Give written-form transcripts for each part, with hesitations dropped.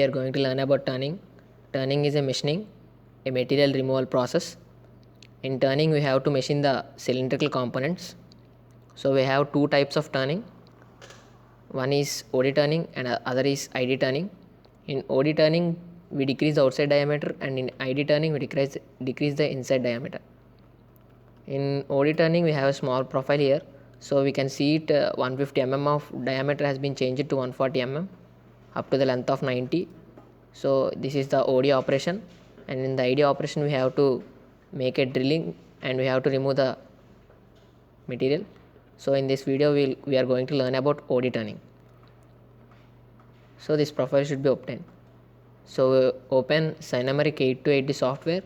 We are going to learn about turning. Turning is a machining, a material removal process. In turning, we have to machine the cylindrical components. So we have two types of turning. One is OD turning and other is ID turning. In OD turning, we decrease the outside diameter, and in ID turning, we decrease the inside diameter. In OD turning, we have a small profile here. So we can see it 150 mm of diameter has been changed to 140 mm up to the length of 90. So this is the OD operation, and in the ID operation we have to make a drilling and we have to remove the material. So in this video we are going to learn about OD turning. So this profile should be obtained. So open Cinemeric 8280 software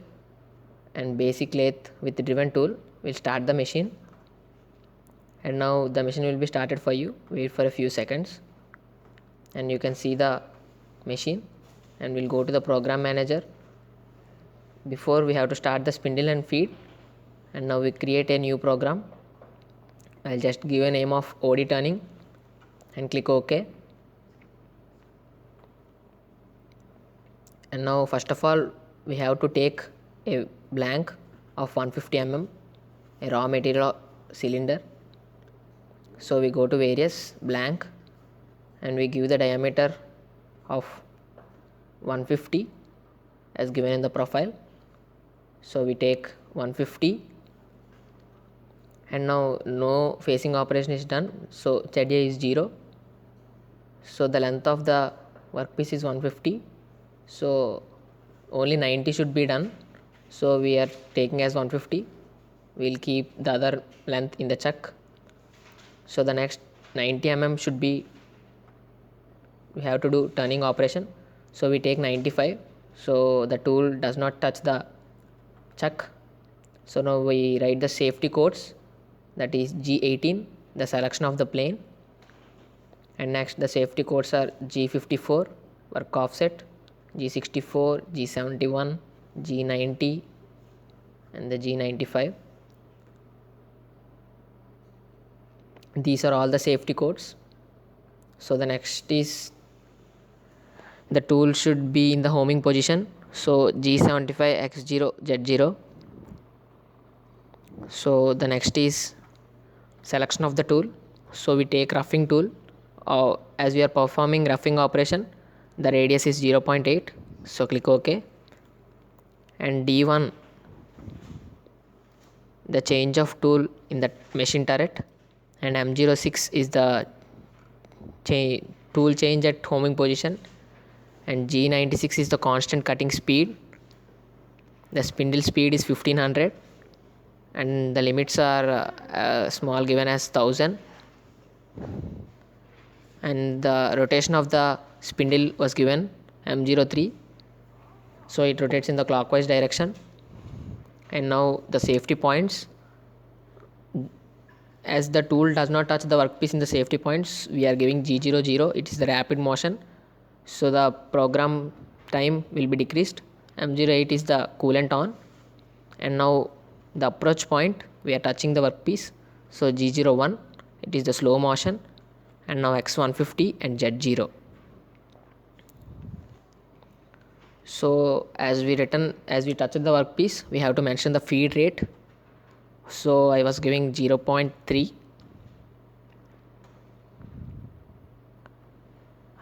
and basic lathe with the driven tool. We'll start the machine, and now the machine will be started for you. Wait for a few seconds and you can see the machine, and we'll go to the program manager. Before we have to start the spindle and feed, and now we create a new program. I'll just give a name of OD turning and click OK. And now first of all we have to take a blank of 150 mm, a raw material cylinder. So we go to various blank and we give the diameter of 150 as given in the profile. So we take 150, and now no facing operation is done, so ZA is 0. So the length of the workpiece is 150, so only 90 should be done. So we are taking as 150. We'll keep the other length in the chuck. So the next 90 mm should be, we have to do turning operation. So we take 95, so the tool does not touch the chuck. So now we write the safety codes, that is G18, the selection of the plane, and next the safety codes are G54 work offset, G64, G71, G90 and the G95. These are all the safety codes. So the next is the tool should be in the homing position, so G75 X0 Z0. So the next is selection of the tool. So we take roughing tool. As we are performing roughing operation, the radius is 0.8, so click OK. And D1, the change of tool in the machine turret, and M06 is the tool change at homing position, and G96 is the constant cutting speed. The spindle speed is 1500, and the limits are small given as 1000, and the rotation of the spindle was given M03, so it rotates in the clockwise direction. And now the safety points, as the tool does not touch the workpiece in the safety points, we are giving G00, it is the rapid motion, so the program time will be decreased. M08 is the coolant on, and now the approach point, we are touching the workpiece, so G01, it is the slow motion, and now X150 and Z0. So as we touch the workpiece, we have to mention the feed rate. So I was giving 0.3.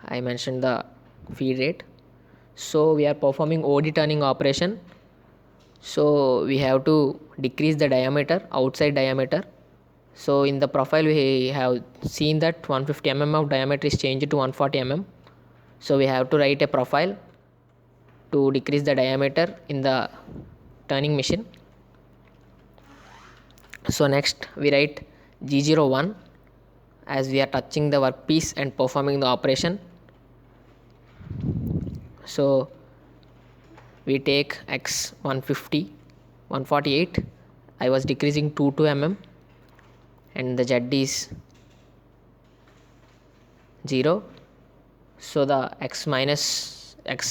I mentioned the feed rate. So we are performing OD turning operation. So we have to decrease the diameter, outside diameter. So in the profile we have seen that 150 mm of diameter is changed to 140 mm. So we have to write a profile to decrease the diameter in the turning machine. So next we write G01 as we are touching the workpiece and performing the operation. So we take X150, 148, I was decreasing 22 mm, and the Z is 0. So the X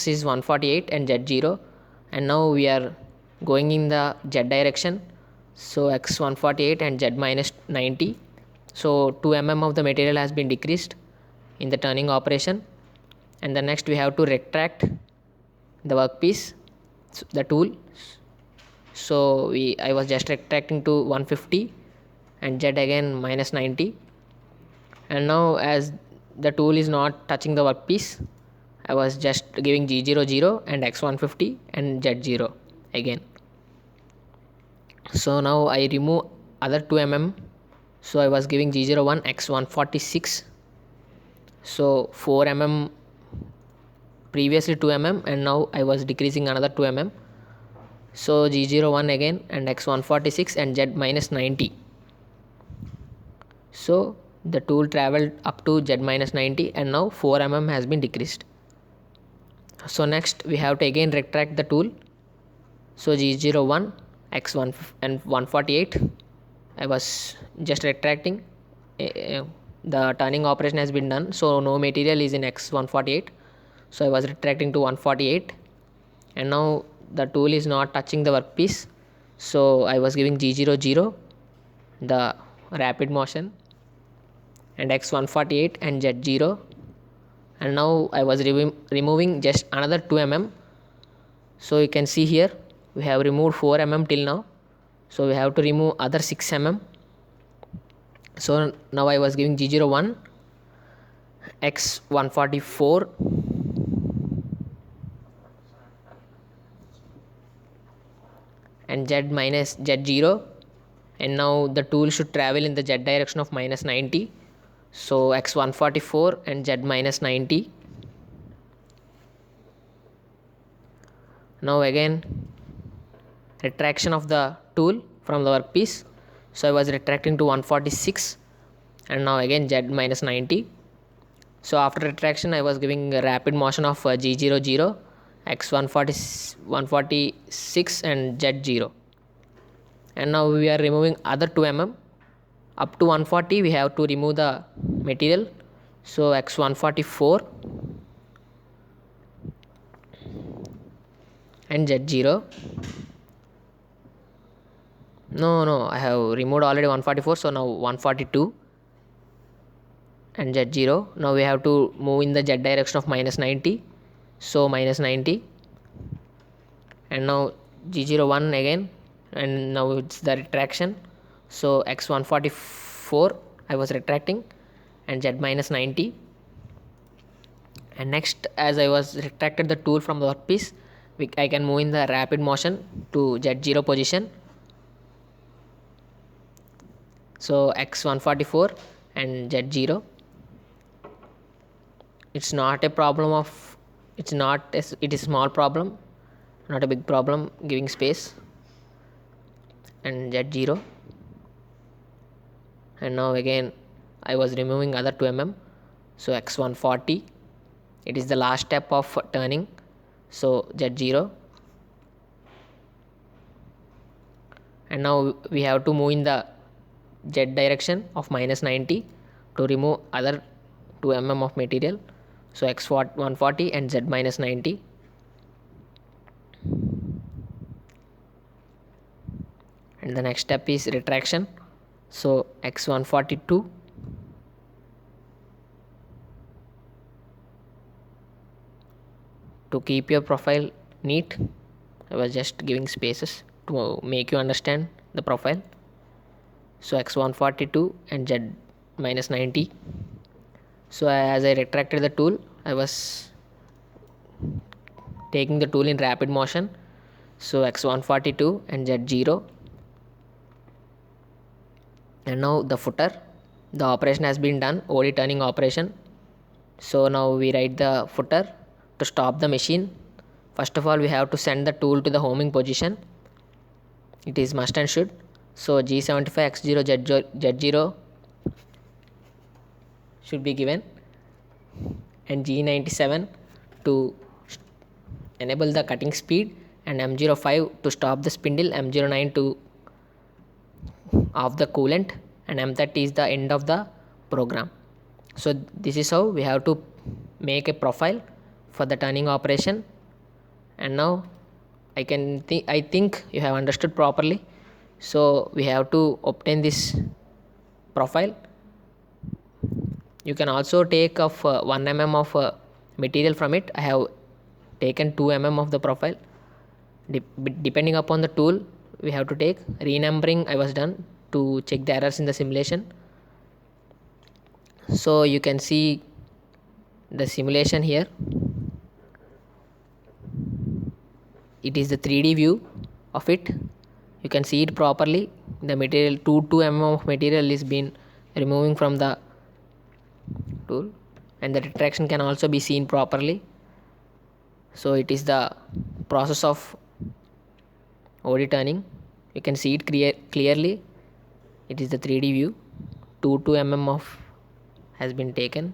is 148 and Z 0, and now we are going in the Z direction, so X 148 and Z minus 90, so 2 mm of the material has been decreased in the turning operation. And the next we have to retract the workpiece, the tool. So I was just retracting to 150 and Z again minus 90. And now as the tool is not touching the workpiece, I was just giving G0 0 and X150 and Z0 again. So now I remove other 2 mm. So I was giving G01 X146. So 4 mm, previously 2 mm, and now I was decreasing another 2 mm. So G01 again and X146 and Z minus 90. So the tool traveled up to Z minus 90 and now 4 mm has been decreased. So next we have to again retract the tool. So G01 X1 and 148, I was just retracting. The turning operation has been done, so no material is in X148. So I was retracting to 148, and now the tool is not touching the workpiece. So I was giving G0 0, the rapid motion, and X148 and Z0, and now I was removing just another 2 mm. So you can see here we have removed 4 mm till now, so we have to remove other 6 mm. So now I was giving G01 X144 and Z minus Z0, and now the tool should travel in the Z direction of minus 90. So X144 and Z minus 90. Now again retraction of the tool from the workpiece. So I was retracting to 146 and now again Z minus 90. So after retraction I was giving a rapid motion of G0 0, X146 and Z0. And now we are removing other 2 mm. Up to 140 we have to remove the material. So X144 and Z0. No, I have removed already 144, so now 142 and Z0. Now we have to move in the Z direction of minus 90. So minus 90, and now G01 again, and now it's the retraction. So X144 I was retracting and Z minus 90. And next, as I was retracted the tool from the workpiece, I can move in the rapid motion to Z0 position. So X144 and Z0. It's not a problem of, it is a small problem, not a big problem, giving space, and Z0. And now again I was removing other 2 mm. So X140, it is the last step of turning. So Z0, and now we have to move in the Z direction of minus 90 to remove other 2 mm of material. So X140 and Z minus 90. And the next step is retraction. So X142 to keep your profile neat, I was just giving spaces to make you understand the profile. So X142 and Z minus 90. So as I retracted the tool, I was taking the tool in rapid motion. So X142 and Z0. And now the footer, the operation has been done, OD turning operation. So now we write the footer to stop the machine. First of all, we have to send the tool to the homing position. It is must and should. So G75 X0 Z0 should be given, and G97 to enable the cutting speed, and M05 to stop the spindle, M09 to off the coolant, and M30 is the end of the program. So this is how we have to make a profile for the turning operation. And now I think you have understood properly. So we have to obtain this profile. You can also take of 1 mm of material from it. I have taken 2 mm of the profile. Depending upon the tool we have to take. Renumbering I was done to check the errors in the simulation. So you can see the simulation here. It is the 3D view of it. You can see it properly. The material 2 mm of material is been removing from the tool, and the retraction can also be seen properly. So it is the process of OD turning. You can see it clearly. It is the 3D view. 2 mm of has been taken.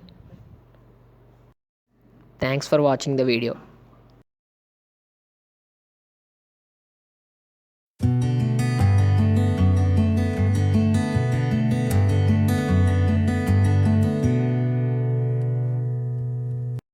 Thanks for watching the video.